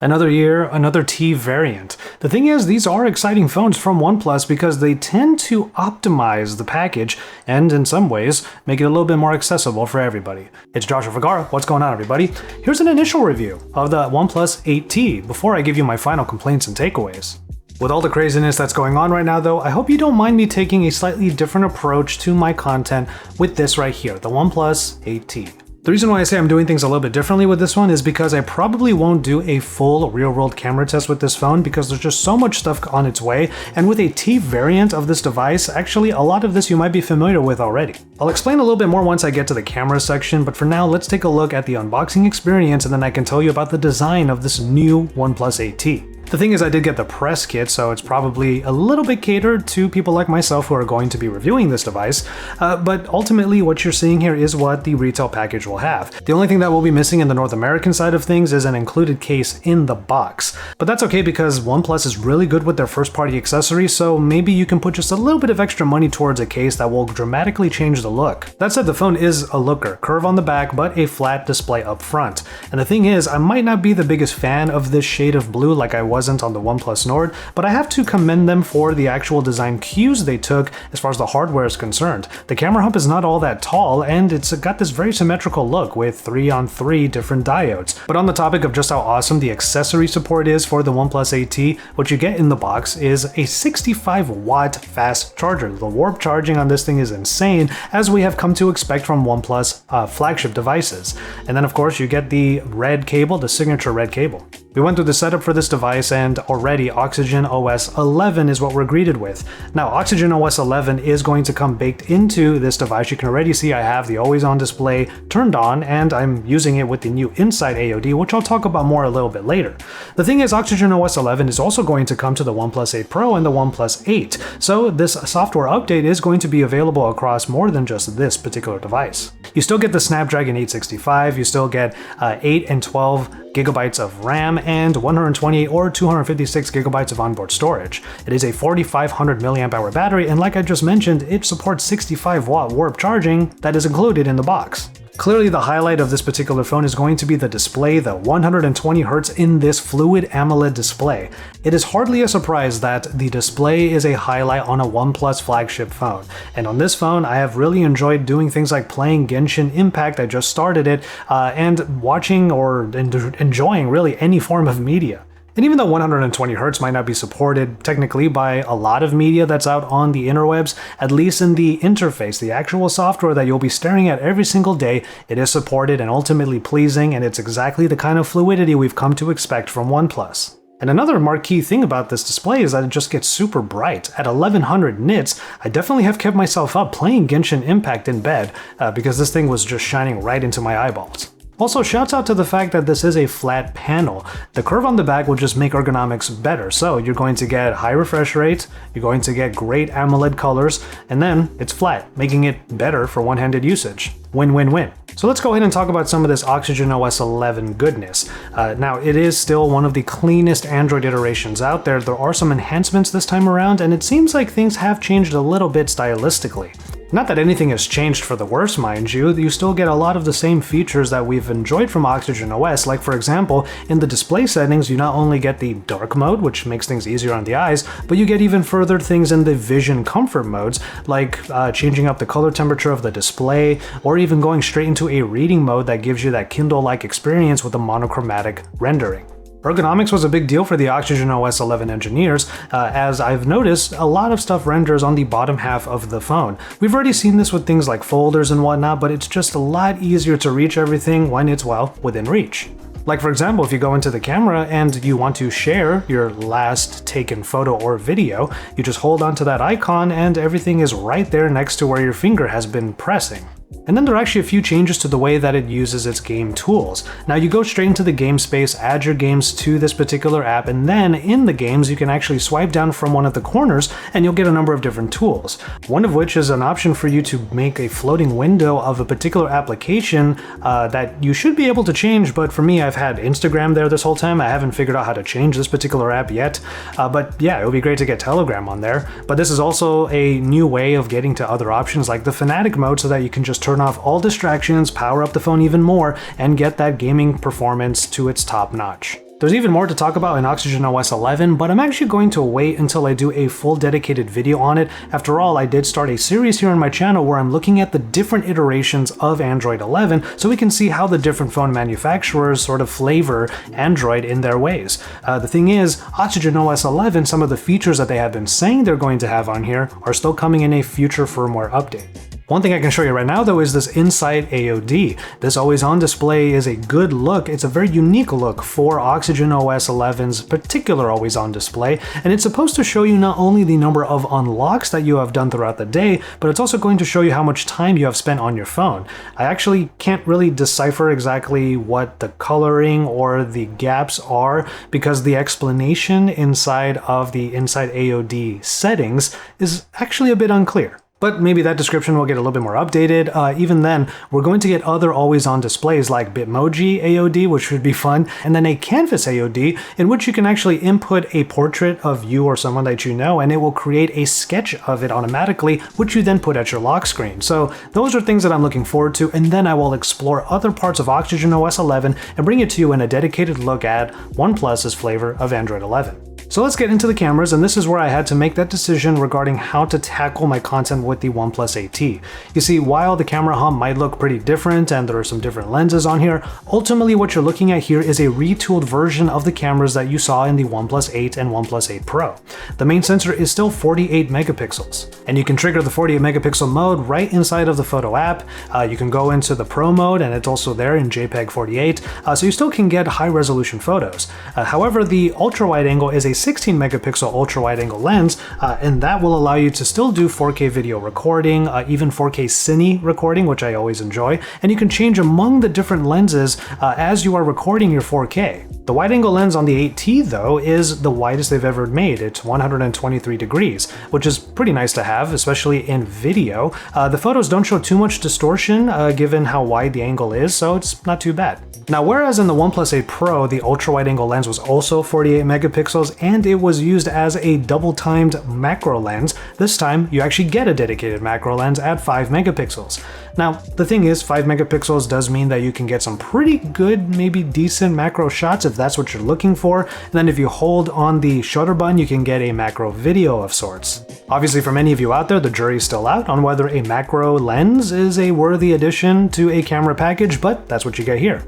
Another year, another T variant. The thing is, these are exciting phones from OnePlus because they tend to optimize the package and, in some ways, make it a little bit more accessible for everybody. It's Joshua Vergara. What's going on, everybody? Here's an initial review of the OnePlus 8T before I give you my final complaints and takeaways. With all the craziness that's going on right now though, I hope you don't mind me taking a slightly different approach to my content with this right here, the OnePlus 8T. The reason why I say I'm doing things a little bit differently with this one is because I probably won't do a full real-world camera test with this phone because there's just so much stuff on its way, and with a T variant of this device, actually a lot of this you might be familiar with already. I'll explain a little bit more once I get to the camera section, but for now let's take a look at the unboxing experience and then I can tell you about the design of this new OnePlus 8T. The thing is, I did get the press kit, so it's probably a little bit catered to people like myself who are going to be reviewing this device, but ultimately what you're seeing here is what the retail package will have. The only thing that will be missing in the North American side of things is an included case in the box. But that's okay because OnePlus is really good with their first-party accessories, so maybe you can put just a little bit of extra money towards a case that will dramatically change the look. That said, the phone is a looker, curve on the back, but a flat display up front. And the thing is, I might not be the biggest fan of this shade of blue like I wasn't on the OnePlus Nord, but I have to commend them for the actual design cues they took as far as the hardware is concerned. The camera hump is not all that tall, and it's got this very symmetrical look with 3-on-3 different diodes. But on the topic of just how awesome the accessory support is for the OnePlus 8T, what you get in the box is a 65-watt fast charger. The warp charging on this thing is insane, as we have come to expect from OnePlus flagship devices. And then of course you get the red cable, the signature red cable. We went through the setup for this device and already OxygenOS 11 is what we're greeted with. Now OxygenOS 11 is going to come baked into this device. You can already see I have the always on display turned on and I'm using it with the new Inside AOD, which I'll talk about more a little bit later. The thing is, OxygenOS 11 is also going to come to the OnePlus 8 Pro and the OnePlus 8. So this software update is going to be available across more than just this particular device. You still get the Snapdragon 865, you still get 8 and 12 gigabytes of RAM and 128 or 256 gigabytes of onboard storage. It is a 4500 milliamp hour battery, and like I just mentioned, it supports 65-watt warp charging that is included in the box. Clearly the highlight of this particular phone is going to be the display, the 120Hz in this fluid AMOLED display. It is hardly a surprise that the display is a highlight on a OnePlus flagship phone. And on this phone, I have really enjoyed doing things like playing Genshin Impact, I just started it, and watching or enjoying really any form of media. And even though 120Hz might not be supported technically by a lot of media that's out on the interwebs, at least in the interface, the actual software that you'll be staring at every single day, it is supported and ultimately pleasing, and it's exactly the kind of fluidity we've come to expect from OnePlus. And another marquee thing about this display is that it just gets super bright. At 1100 nits, I definitely have kept myself up playing Genshin Impact in bed because this thing was just shining right into my eyeballs. Also, shouts out to the fact that this is a flat panel. The curve on the back will just make ergonomics better, so you're going to get high refresh rate, you're going to get great AMOLED colors, and then it's flat, making it better for one-handed usage. Win-win-win. So let's go ahead and talk about some of this OxygenOS 11 goodness. Now, it is still one of the cleanest Android iterations out there. There are some enhancements this time around, and it seems like things have changed a little bit stylistically. Not that anything has changed for the worse, mind you, you still get a lot of the same features that we've enjoyed from OxygenOS, like for example, in the display settings you not only get the dark mode, which makes things easier on the eyes, but you get even further things in the vision comfort modes, like changing up the color temperature of the display, or even going straight into a reading mode that gives you that Kindle-like experience with a monochromatic rendering. Ergonomics was a big deal for the OxygenOS 11 engineers, as I've noticed a lot of stuff renders on the bottom half of the phone. We've already seen this with things like folders and whatnot, but it's just a lot easier to reach everything when it's, well, within reach. Like for example, if you go into the camera and you want to share your last taken photo or video, you just hold onto that icon and everything is right there next to where your finger has been pressing. And then there are actually a few changes to the way that it uses its game tools. Now you go straight into the game space, add your games to this particular app, and then in the games you can actually swipe down from one of the corners and you'll get a number of different tools. One of which is an option for you to make a floating window of a particular application that you should be able to change, but for me I've had Instagram there this whole time. I haven't figured out how to change this particular app yet, but yeah, it would be great to get Telegram on there. But this is also a new way of getting to other options like the Fanatic mode so that you can just turn off all distractions, power up the phone even more, and get that gaming performance to its top notch. There's even more to talk about in OxygenOS 11, but I'm actually going to wait until I do a full dedicated video on it. After all, I did start a series here on my channel where I'm looking at the different iterations of Android 11 so we can see how the different phone manufacturers sort of flavor Android in their ways. The thing is, OxygenOS 11, some of the features that they have been saying they're going to have on here are still coming in a future firmware update. One thing I can show you right now though is this inside AOD. This always on display is a good look. It's a very unique look for OxygenOS 11's particular always on display, and it's supposed to show you not only the number of unlocks that you have done throughout the day, but it's also going to show you how much time you have spent on your phone. I actually can't really decipher exactly what the coloring or the gaps are because the explanation inside of the inside AOD settings is actually a bit unclear. But maybe that description will get a little bit more updated. Even then, we're going to get other always-on displays like Bitmoji AOD, which should be fun, and then a Canvas AOD, in which you can actually input a portrait of you or someone that you know, and it will create a sketch of it automatically, which you then put at your lock screen. So those are things that I'm looking forward to, and then I will explore other parts of OxygenOS 11 and bring it to you in a dedicated look at OnePlus's flavor of Android 11. So let's get into the cameras, and this is where I had to make that decision regarding how to tackle my content with the OnePlus 8T. You see, while the camera hub might look pretty different and there are some different lenses on here, ultimately what you're looking at here is a retooled version of the cameras that you saw in the OnePlus 8 and OnePlus 8 Pro. The main sensor is still 48 megapixels, and you can trigger the 48 megapixel mode right inside of the photo app. You can go into the Pro mode, and it's also there in JPEG 48, so you still can get high resolution photos. However, the ultra wide angle is a 16 megapixel ultra wide angle lens, and that will allow you to still do 4K video recording, even 4K Cine recording, which I always enjoy, and you can change among the different lenses as you are recording your 4K. The wide angle lens on the 8T though is the widest they've ever made. It's 123 degrees, which is pretty nice to have, especially in video. The photos don't show too much distortion given how wide the angle is, so it's not too bad. Now, whereas in the OnePlus 8 Pro, the ultra-wide-angle lens was also 48 megapixels and it was used as a double-timed macro lens, this time you actually get a dedicated macro lens at 5 megapixels. Now, the thing is, 5 megapixels does mean that you can get some pretty good, maybe decent macro shots if that's what you're looking for, and then if you hold on the shutter button, you can get a macro video of sorts. Obviously, for many of you out there, the jury's still out on whether a macro lens is a worthy addition to a camera package, but that's what you get here.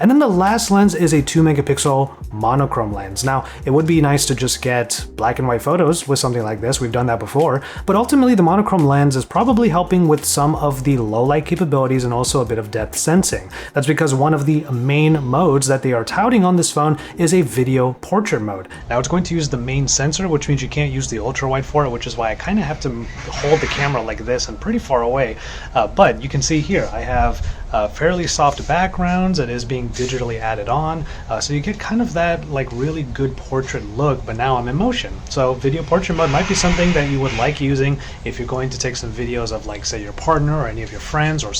And then the last lens is a 2 megapixel monochrome lens. Now, it would be nice to just get black and white photos with something like this. We've done that before, but ultimately the monochrome lens is probably helping with some of the low light capabilities and also a bit of depth sensing. That's because one of the main modes that they are touting on this phone is a video portrait mode. Now, it's going to use the main sensor, which means you can't use the ultra wide for it, which is why I kind of have to hold the camera like this and pretty far away. But you can see here, I have fairly soft backgrounds. It is being digitally added on, so you get kind of that like really good portrait look, but now I'm in motion. So video portrait mode might be something that you would like using if you're going to take some videos of, like, say, your partner or any of your friends, or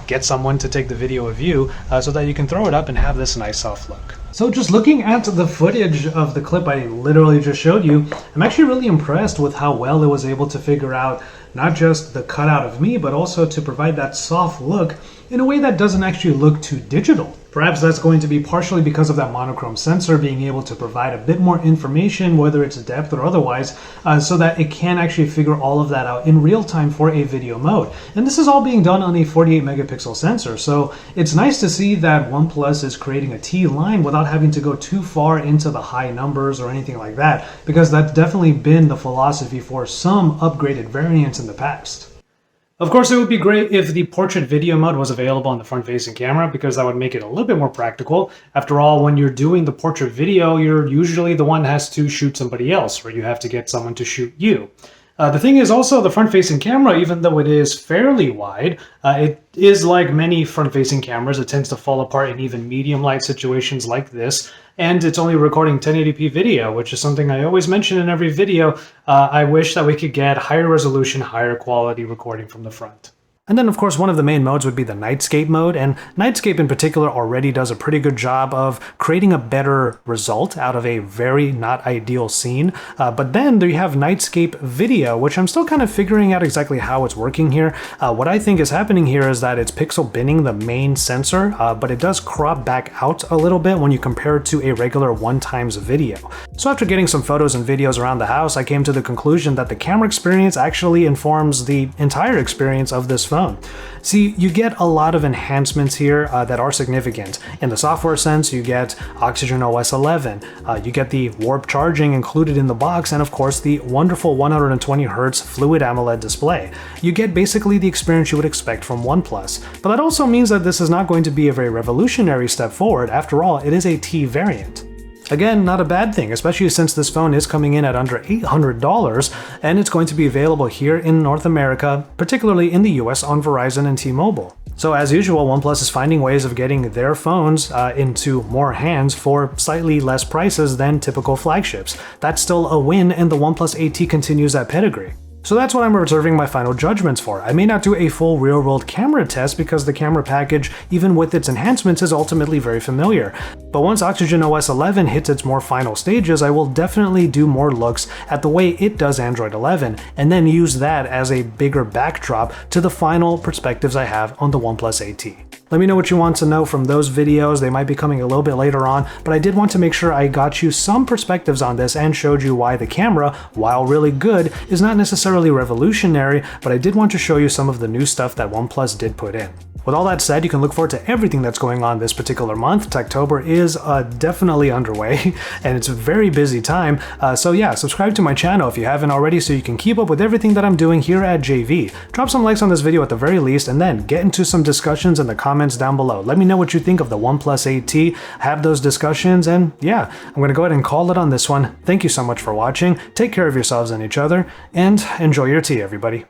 get someone to take the video of you so that you can throw it up and have this nice soft look. So just looking at the footage of the clip I literally just showed you, I'm actually really impressed with how well it was able to figure out not just the cutout of me, but also to provide that soft look in a way that doesn't actually look too digital. Perhaps that's going to be partially because of that monochrome sensor being able to provide a bit more information, whether it's depth or otherwise, so that it can actually figure all of that out in real time for a video mode. And this is all being done on a 48 megapixel sensor, so it's nice to see that OnePlus is creating a T line without having to go too far into the high numbers or anything like that, because that's definitely been the philosophy for some upgraded variants in the past. Of course, it would be great if the portrait video mode was available on the front-facing camera, because that would make it a little bit more practical. After all, when you're doing the portrait video, you're usually the one that has to shoot somebody else, or you have to get someone to shoot you. The thing is also, the front-facing camera, even though it is fairly wide, it is like many front-facing cameras. It tends to fall apart in even medium light situations like this, and it's only recording 1080p video, which is something I always mention in every video. I wish that we could get higher resolution, higher quality recording from the front. And then of course one of the main modes would be the Nightscape mode, and Nightscape in particular already does a pretty good job of creating a better result out of a very not ideal scene. But then there you have Nightscape Video, which I'm still kind of figuring out exactly how it's working here. What I think is happening here is that it's pixel binning the main sensor, but it does crop back out a little bit when you compare it to a regular 1x video. So after getting some photos and videos around the house, I came to the conclusion that the camera experience actually informs the entire experience of this phone. See, you get a lot of enhancements here that are significant. In the software sense, you get OxygenOS 11, you get the warp charging included in the box, and of course the wonderful 120Hz Fluid AMOLED display. You get basically the experience you would expect from OnePlus. But that also means that this is not going to be a very revolutionary step forward. After all, it is a T variant. Again, not a bad thing, especially since this phone is coming in at under $800, and it's going to be available here in North America, particularly in the US on Verizon and T-Mobile. So as usual, OnePlus is finding ways of getting their phones into more hands for slightly less prices than typical flagships. That's still a win, and the OnePlus 8T continues that pedigree. So that's what I'm reserving my final judgments for. I may not do a full real-world camera test because the camera package, even with its enhancements, is ultimately very familiar. But once OxygenOS 11 hits its more final stages, I will definitely do more looks at the way it does Android 11, and then use that as a bigger backdrop to the final perspectives I have on the OnePlus 8T. Let me know what you want to know from those videos. They might be coming a little bit later on, but I did want to make sure I got you some perspectives on this and showed you why the camera, while really good, is not necessarily revolutionary, but I did want to show you some of the new stuff that OnePlus did put in. With all that said, you can look forward to everything that's going on this particular month. Techtober is definitely underway, and it's a very busy time. So yeah, subscribe to my channel if you haven't already so you can keep up with everything that I'm doing here at JV. Drop some likes on this video at the very least, and then get into some discussions in the comments down below. Let me know what you think of the OnePlus 8T, have those discussions, and yeah, I'm going to go ahead and call it on this one. Thank you so much for watching, take care of yourselves and each other, and enjoy your tea, everybody.